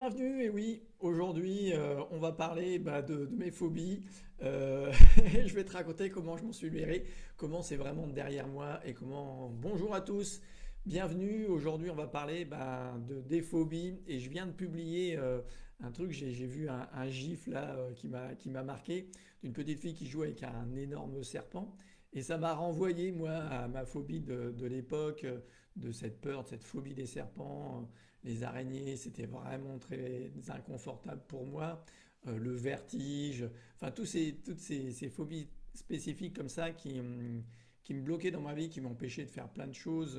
Bienvenue, et oui, aujourd'hui on va parler de mes phobies. Euh, je vais te raconter comment je m'en suis libéré, comment c'est vraiment derrière moi et comment... Bonjour à tous, bienvenue. Aujourd'hui on va parler des phobies et je viens de publier un truc, j'ai vu un gif là qui m'a marqué d'une petite fille qui joue avec un énorme serpent et ça m'a renvoyé moi à ma phobie de l'époque, de cette peur, de cette phobie des serpents. Les araignées, c'était vraiment très inconfortable pour moi. Le vertige, enfin toutes ces phobies spécifiques comme ça qui me bloquaient dans ma vie, qui m'empêchaient de faire plein de choses,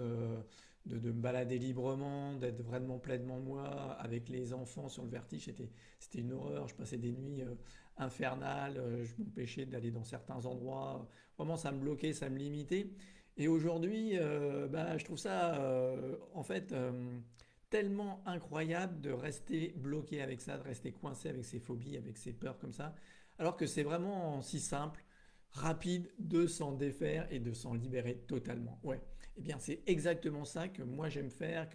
de me balader librement, d'être vraiment pleinement moi. Avec les enfants sur le vertige, c'était une horreur. Je passais des nuits infernales, je m'empêchais d'aller dans certains endroits. Vraiment, ça me bloquait, ça me limitait. Et aujourd'hui, je trouve ça en fait tellement incroyable de rester bloqué avec ça, de rester coincé avec ses phobies, avec ses peurs comme ça, alors que c'est vraiment si simple, rapide de s'en défaire et de s'en libérer totalement. Ouais, eh bien c'est exactement ça que moi j'aime faire,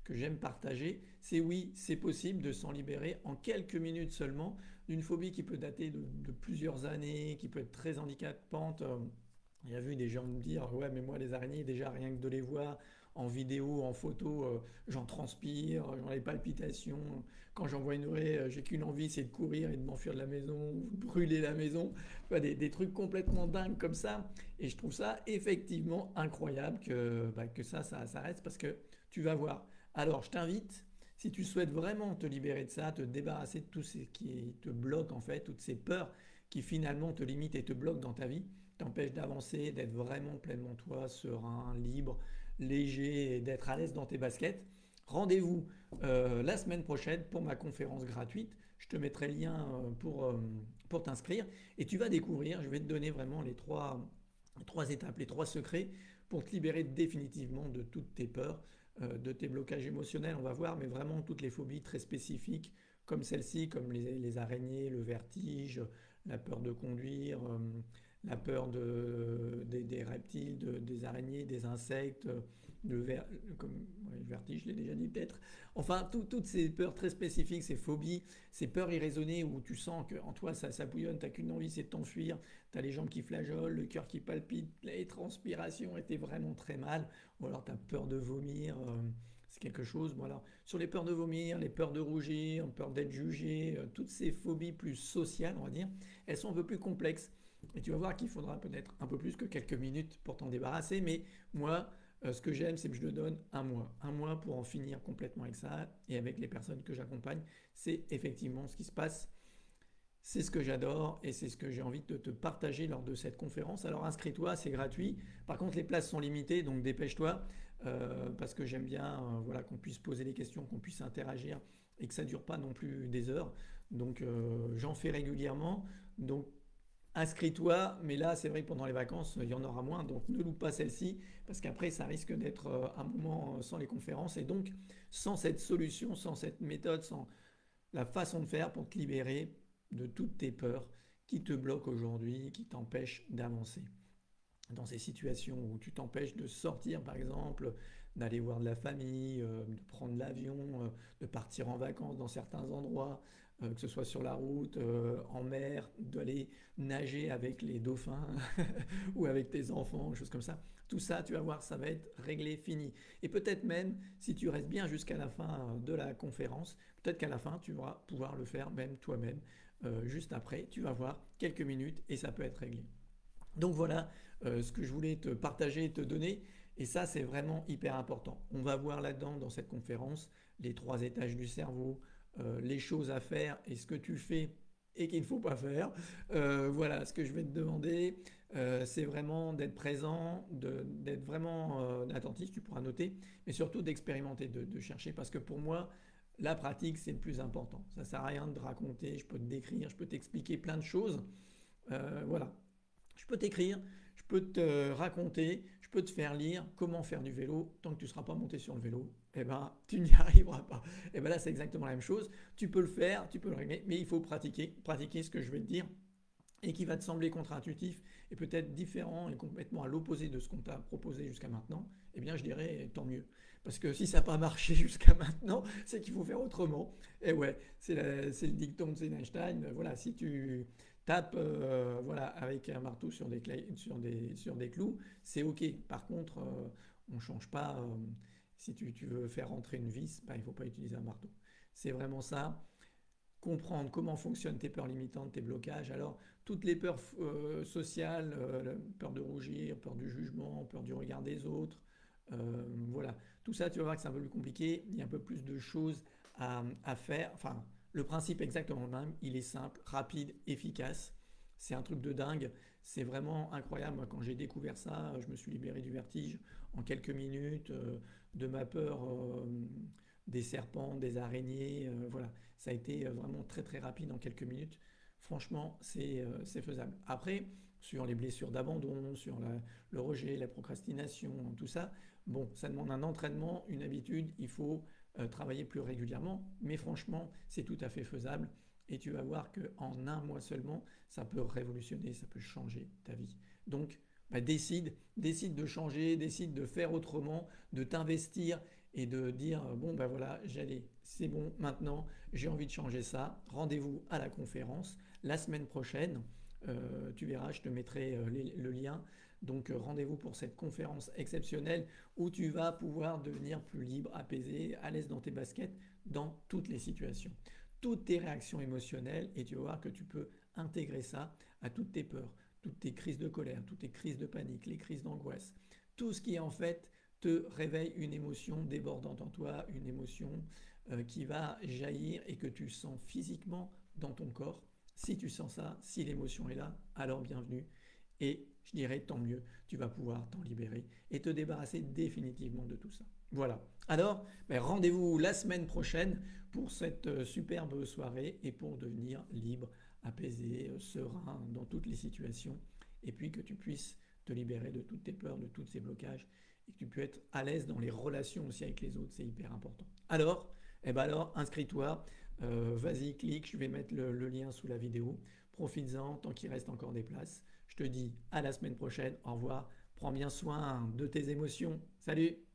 que j'aime partager. C'est oui, c'est possible de s'en libérer en quelques minutes seulement d'une phobie qui peut dater de plusieurs années, qui peut être très handicapante. Il y a vu des gens me dire ouais mais moi les araignées déjà rien que de les voir en vidéo, en photo, j'en transpire, j'en ai des palpitations. Quand j'en vois une vraie, j'ai qu'une envie, c'est de courir et de m'enfuir de la maison, ou de brûler la maison. Enfin, des trucs complètement dingues comme ça. Et je trouve ça effectivement incroyable que ça reste parce que tu vas voir. Alors je t'invite, si tu souhaites vraiment te libérer de ça, te débarrasser de tout ce qui te bloque en fait, toutes ces peurs qui finalement te limitent et te bloquent dans ta vie, t'empêchent d'avancer, d'être vraiment pleinement toi, serein, libre, léger et d'être à l'aise dans tes baskets. Rendez-vous la semaine prochaine pour ma conférence gratuite. Je te mettrai le lien pour t'inscrire et tu vas découvrir, je vais te donner vraiment les trois étapes, les trois secrets pour te libérer définitivement de toutes tes peurs, de tes blocages émotionnels, on va voir, mais vraiment toutes les phobies très spécifiques comme celle-ci, comme les araignées, le vertige, la peur de conduire, la peur des reptiles, des araignées, des insectes, le, ver, comme, ouais, le vertige, je l'ai déjà dit peut-être. Enfin, toutes ces peurs très spécifiques, ces phobies, ces peurs irraisonnées où tu sens qu'en toi ça bouillonne, t'as qu'une envie, c'est de t'enfuir, t'as les jambes qui flageolent, le cœur qui palpite, les transpirations étaient vraiment très mal, ou alors t'as peur de vomir. C'est quelque chose, voilà. Sur les peurs de vomir, les peurs de rougir, peur d'être jugé, toutes ces phobies plus sociales, on va dire, elles sont un peu plus complexes. Et tu vas voir qu'il faudra peut-être un peu plus que quelques minutes pour t'en débarrasser. Mais moi, ce que j'aime, c'est que je le donne un mois. Un mois pour en finir complètement avec ça. Et avec les personnes que j'accompagne, c'est effectivement ce qui se passe. C'est ce que j'adore et c'est ce que j'ai envie de te partager lors de cette conférence. Alors inscris-toi, c'est gratuit. Par contre, les places sont limitées, donc dépêche-toi parce que j'aime bien voilà, qu'on puisse poser des questions, qu'on puisse interagir et que ça ne dure pas non plus des heures. Donc j'en fais régulièrement. Donc inscris-toi, mais là c'est vrai que pendant les vacances il y en aura moins, donc ne loupe pas celle-ci, parce qu'après ça risque d'être un moment sans les conférences, et donc sans cette solution, sans cette méthode, sans la façon de faire pour te libérer de toutes tes peurs qui te bloquent aujourd'hui, qui t'empêchent d'avancer dans ces situations où tu t'empêches de sortir, par exemple, d'aller voir de la famille, de prendre l'avion, de partir en vacances dans certains endroits, que ce soit sur la route, en mer, d'aller nager avec les dauphins ou avec tes enfants, choses comme ça. Tout ça, tu vas voir, ça va être réglé, fini. Et peut-être même, si tu restes bien jusqu'à la fin de la conférence, peut-être qu'à la fin, tu vas pouvoir le faire même toi-même. Juste après, tu vas voir quelques minutes et ça peut être réglé. Donc voilà ce que je voulais te partager et te donner. Et ça, c'est vraiment hyper important. On va voir là-dedans, dans cette conférence, les trois étages du cerveau, les choses à faire et ce que tu fais et qu'il ne faut pas faire. Voilà, ce que je vais te demander, c'est vraiment d'être présent, d'être vraiment attentif, tu pourras noter, mais surtout d'expérimenter, de chercher, parce que pour moi, la pratique, c'est le plus important. Ça ne sert à rien de raconter, je peux te décrire, je peux t'expliquer plein de choses. Voilà, je peux t'écrire, je peux te raconter, je peux te faire lire comment faire du vélo. Tant que tu ne seras pas monté sur le vélo, eh ben, tu n'y arriveras pas. Et ben là, c'est exactement la même chose. Tu peux le faire, tu peux le régler, mais il faut pratiquer. Pratiquer ce que je vais te dire. et qui va te sembler contre-intuitif et peut-être différent et complètement à l'opposé de ce qu'on t'a proposé jusqu'à maintenant, eh bien je dirais tant mieux. Parce que si ça n'a pas marché jusqu'à maintenant, c'est qu'il faut faire autrement. Et ouais, c'est le dicton de Einstein. Voilà, si tu tapes voilà, avec un marteau sur des clous, c'est OK. Par contre, on ne change pas. Si tu veux faire rentrer une vis, bah, il ne faut pas utiliser un marteau. C'est vraiment ça, comprendre comment fonctionnent tes peurs limitantes, tes blocages. Alors, toutes les peurs sociales, peur de rougir, peur du jugement, peur du regard des autres, voilà. Tout ça, tu vas voir que c'est un peu plus compliqué. Il y a un peu plus de choses à faire. Enfin, le principe est exactement le même. Il est simple, rapide, efficace. C'est un truc de dingue. C'est vraiment incroyable. Moi, quand j'ai découvert ça, je me suis libéré du vertige en quelques minutes, de ma peur des serpents, des araignées. Voilà. Ça a été vraiment très très rapide en quelques minutes. Franchement, c'est faisable. Après, sur les blessures d'abandon, sur le rejet, la procrastination, tout ça, bon, ça demande un entraînement, une habitude, il faut travailler plus régulièrement, mais franchement, c'est tout à fait faisable. Et tu vas voir qu'en un mois seulement, ça peut révolutionner, ça peut changer ta vie. Donc, bah, décide de changer, décide de faire autrement, de t'investir et de dire bon ben voilà, j'allais, c'est bon, maintenant j'ai envie de changer ça. Rendez-vous à la conférence la semaine prochaine. Tu verras, je te mettrai le lien. Donc rendez-vous pour cette conférence exceptionnelle où tu vas pouvoir devenir plus libre, apaisé, à l'aise dans tes baskets, dans toutes les situations, toutes tes réactions émotionnelles, et tu vas voir que tu peux intégrer ça à toutes tes peurs, toutes tes crises de colère, toutes tes crises de panique, les crises d'angoisse, tout ce qui en fait te réveille une émotion débordante en toi, une émotion qui va jaillir et que tu sens physiquement dans ton corps. Si tu sens ça, si l'émotion est là, alors bienvenue. Et je dirais tant mieux, tu vas pouvoir t'en libérer et te débarrasser définitivement de tout ça. Voilà. Alors, ben, rendez-vous la semaine prochaine pour cette superbe soirée et pour devenir libre, apaisé, serein dans toutes les situations. Et puis que tu puisses te libérer de toutes tes peurs, de tous ces blocages et que tu puisses être à l'aise dans les relations aussi avec les autres, c'est hyper important. Alors, eh ben alors, inscris-toi, vas-y, clique, je vais mettre le lien sous la vidéo. Profites-en tant qu'il reste encore des places. Je te dis à la semaine prochaine, au revoir, prends bien soin de tes émotions. Salut!